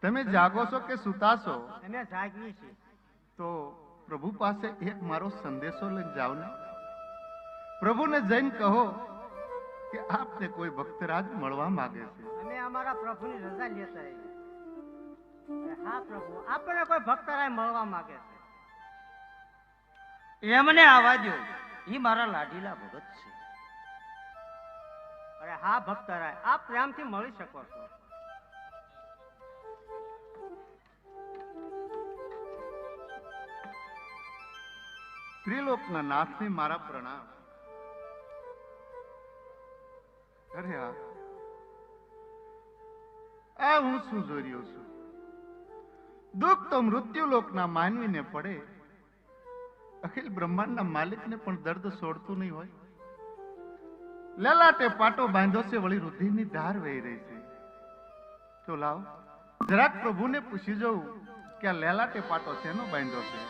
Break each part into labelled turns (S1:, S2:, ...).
S1: તમે જાગો છો કે સુતા છો?
S2: અમે જાગીએ છીએ.
S1: તો પ્રભુ પાસે એક મારો સંદેશો લઈને જાઓ ને. પ્રભુને જઈને કહો કે આપને કોઈ ભક્તરાજ મળવા માંગે છે.
S2: અમે અમારા પ્રભુની રજા લેતા આવીએ. હા પ્રભુ, આપણને કોઈ ભક્તરાય મળવા માંગે છે.
S3: એમને આવા દો, ઈ મારા લાડીલા ભગત છે.
S2: અરે હા ભક્તરાય, આપ પ્રેમથી મળી શકો છો.
S1: ત્રિલોકના નાથને મારા પ્રણામ. અરે આ હું શું જોઈ રહ્યો છું? દુઃખ તો મૃત્યુલોકના માનવીને પડે, અખિલ બ્રહ્માંડના માલિકને પણ દર્દ છોડતું નહીં હોય. લલાટે પાટો બાંધ્યો છે, વળી રુધિરની ધાર વહી રહી છે. તો લાવ જરાક પ્રભુને પૂછી જવું કે આ લેલાટે પાટો શેનો બાંધ્યો છે?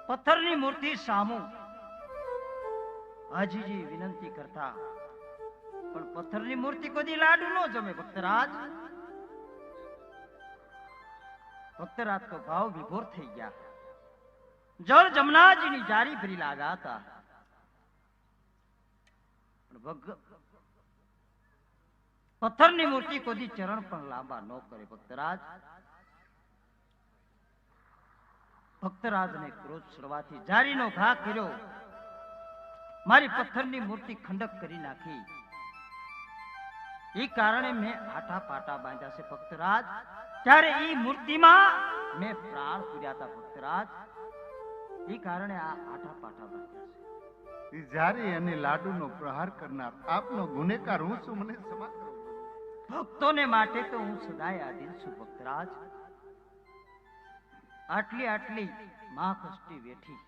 S3: પથ્થરની મૂર્તિ સામુ હાજીજી વિનંતી કરતા, પણ પથ્થરની મૂર્તિ કોઈ લાડુ નો જમે. ભક્તરાજ તો ભાવ વિભોર થઈ ગયા. જળ જમનાજીની જારી ભરી લાગ્યા હતા. પથ્થરની મૂર્તિ કોઈ ચરણ પણ લાંબા ન કરે. ભક્તરાજને ક્રોધ ચડવાથી જારીનો ઘા કર્યો. મારી પથ્થરની મૂર્તિ ખંડક કરી નાખી. એ કારણે મેં આટા પાટા બાંધ્યા છે ભક્તરાજ. ત્યારે એ મૂર્તિમાં મેં પ્રાણ પૂર્યા હતા ભક્તરાજ. એ કારણે આ આટા પાટા બાંધ્યા છે.
S1: જારી અને લાડુનો પ્રહાર કરનાર આપનો ગુનેગાર હું છું, મને ક્ષમા કરો.
S3: ભક્તોને માટે તો હું સદાય આધીન છું ભક્તરાજ. આટલી મહાકષ્ટી વેઠી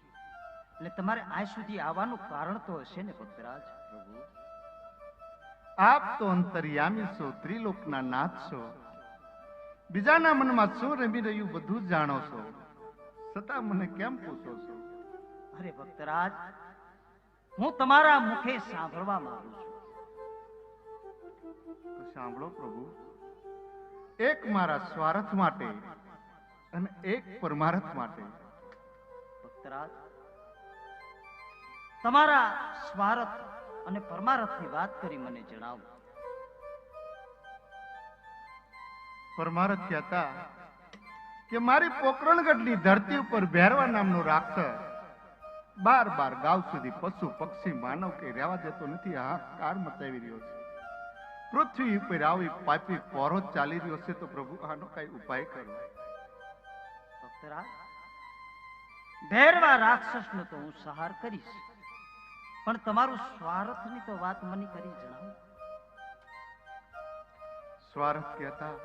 S3: એટલે તમારે આ સુધી આવવાનું કારણ તો હશે ને ભક્તરાજ. પ્રભુ
S1: આપ તો અંતર્યામી છો, ત્રિલોકના નાથ છો. બીજાના મનમાં શું રમી રહ્યું બધું જાણો છો, છતાં મને કેમ પૂછો છો?
S3: અરે ભક્તરાજ, હું તમારા મુખે સાંભળવા માંગુ છું.
S1: તો સાંભળો પ્રભુ. એક મારા સ્વાર્થ માટે અને એક પરમાર્થ માટે.
S3: ભક્તરાજ, તમારા સ્વાર્થ અને પરમારથની વાત કરી મને જણાવો.
S1: પરમારથ કહેતા કે મારી પોકરણગઢની ધરતી ઉપર ભેરવા નામનો રાક્ષસ બાર ગાવ સુધી પશુ પક્ષી માનવ કે રહેવા દેતો નથી. હાહાકાર મચાવી રહ્યો છે. પૃથ્વી ઉપર આવી પાપી પોરો ચાલી રહ્યો છે. તો પ્રભુ આનો કઈ ઉપાય કરો.
S3: ભક્તરાજ, ભેરવા રાક્ષસનો તો હું સહાર કરીશ, પણ તમારું સ્વાર્થની તો વાત મને કરી જણાવો.
S1: સ્વાર્થ કહેતા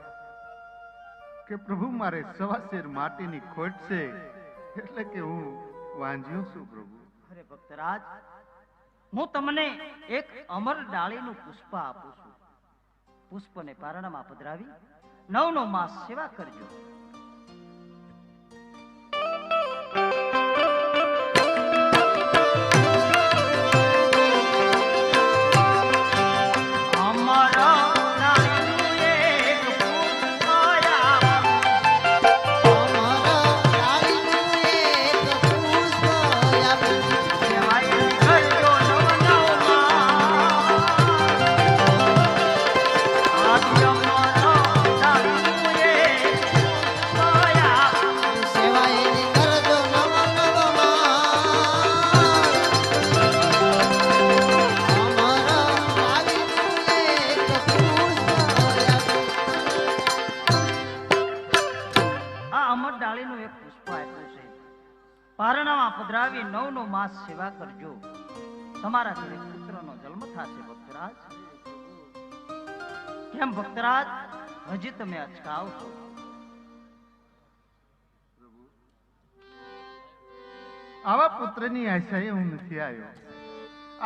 S1: કે પ્રભુ મારે સવાશેર માટીની ખોટ છે, એટલે કે હું વાંજ્યો છું પ્રભુ.
S3: અરે ભક્તરાજ, હું તમને એક અમર ડાળીનું પુષ્પ આપું છું. પુષ્પને પારણામાં પધરાવી 9 માસ સેવા કરજો. પારણામાં પધરાવી 9 માસ સેવા કરજો. તમારા ઘરે પુત્રનો જન્મ થશે. ભક્તરાજ, કેમ ભક્તરાજ હજી તમે અચકાવ છો?
S1: આવા પુત્રની આશાએ હું નથી આવ્યો.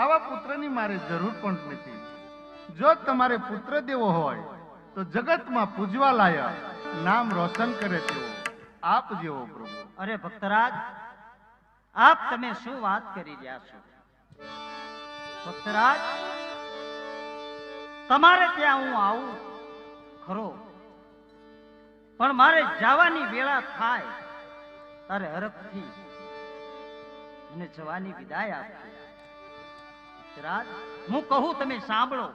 S1: આવા પુત્રની મારે જરૂર પણ નથી. જો તમારે પુત્ર દેવો હોય તો જગતમાં પૂજવા લાયક, નામ રોશન કરે તેવો આપ જેવો પ્રભુ.
S3: અરે ભક્તરાજ, આપ તમે શું વાત કરી રહ્યા છો? ભક્તરાજ, તમારે ત્યાં હું આવું ખરો, પણ મારે જવાની વેળા થાય તારે હરખથી મને જવાની વિદાય આપજો. ભક્તરાજ, હું કહું તમે સાંભળો.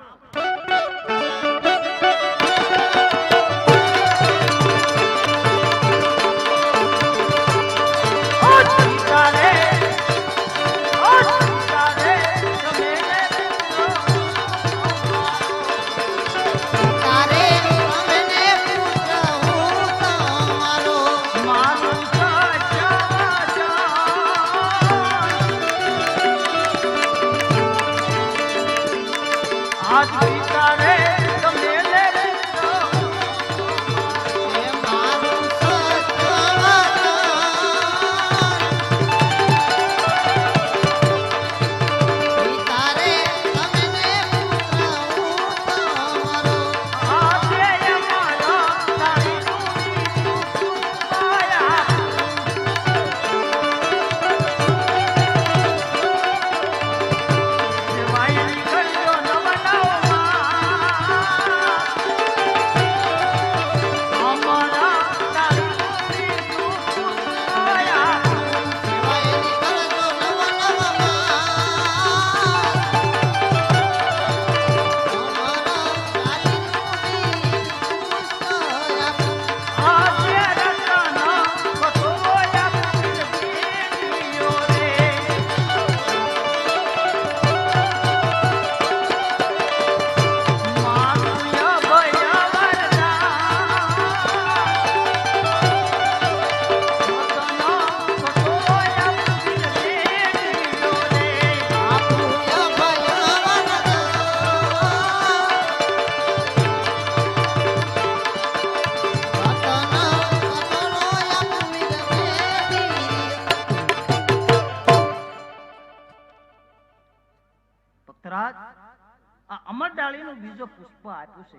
S3: બીજો પુષ્પ આપ્યું છે.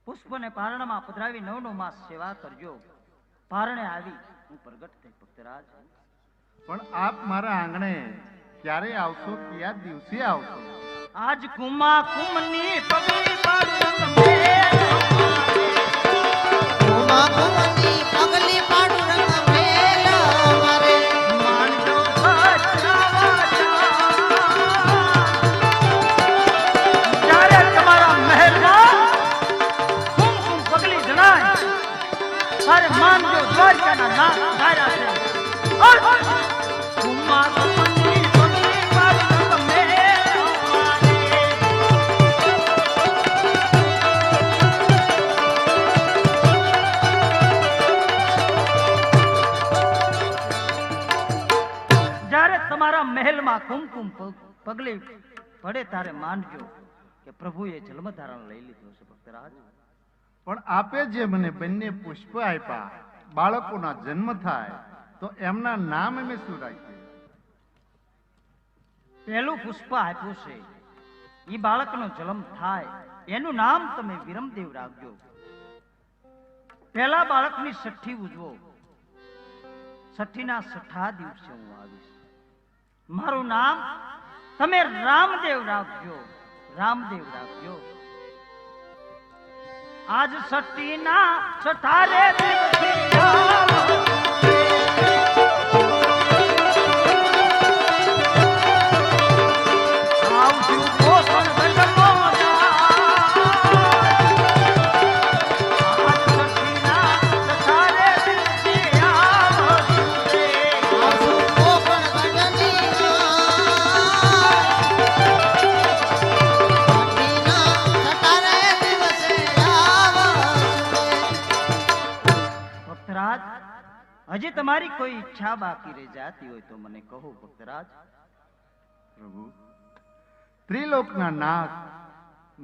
S3: પુષ્પને પારણામાં પધરાવી 9 માસ સેવા કરજો. પારણે આવી હું પ્રગટ થઈ. ભક્તરાજ,
S1: પણ આપ મારા આંગણે ક્યારે આવશો? કયા દિવસે આવશો?
S3: આજ કુમા કુમની પગલી પાડું રંગ કુમા કુમની પગલી પાડું રંગ મેલ મારે માનજો સચ્ચા પગલે પડે તારે માનજો કે પ્રભુએ જન્મ ધારણ લઈ લીધો છે ભક્તરાજ.
S1: પણ આપે જે મને બંને પુષ્પ આપ્યા, બાળકોના જન્મ થાય તો એમના નામ અમે શું રાખીએ?
S3: પહેલું પુષ્પ આપ્યું છે, એ બાળકનો જન્મ થાય એનું નામ તમે વિરમદેવ રાખજો. પહેલા બાળકની છઠ્ઠી ઉજવો, છઠ્ઠીના છઠ્ઠા દિવસે હું આવીશ. મારું નામ તમે રામદેવ રાખજો, રામદેવ રાખજો. આજ છઠ્ઠીના છઠ્ઠા રે દિવસે આવજો પોષણ ગઢમો હજી તમારી કોઈ ઈચ્છા બાકી રહી જાતી હોય તો મને કહો ભક્તરાજ.
S1: પ્રભુ, ત્રિલોકના નાથ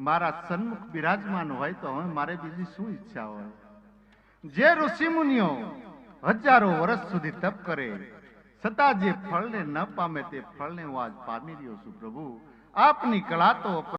S1: મારા સન્મુખ બિરાજમાન હોય તો હવે મારે બીજી શું ઈચ્છા હોય? જે ઋષિ મુનિઓ હજારો વર્ષ સુધી તપ કરે છતાં જે ફળને ન પામે તે ફળને હું આજ પામી રહ્યો છું. પ્રભુ, આપની કળા તો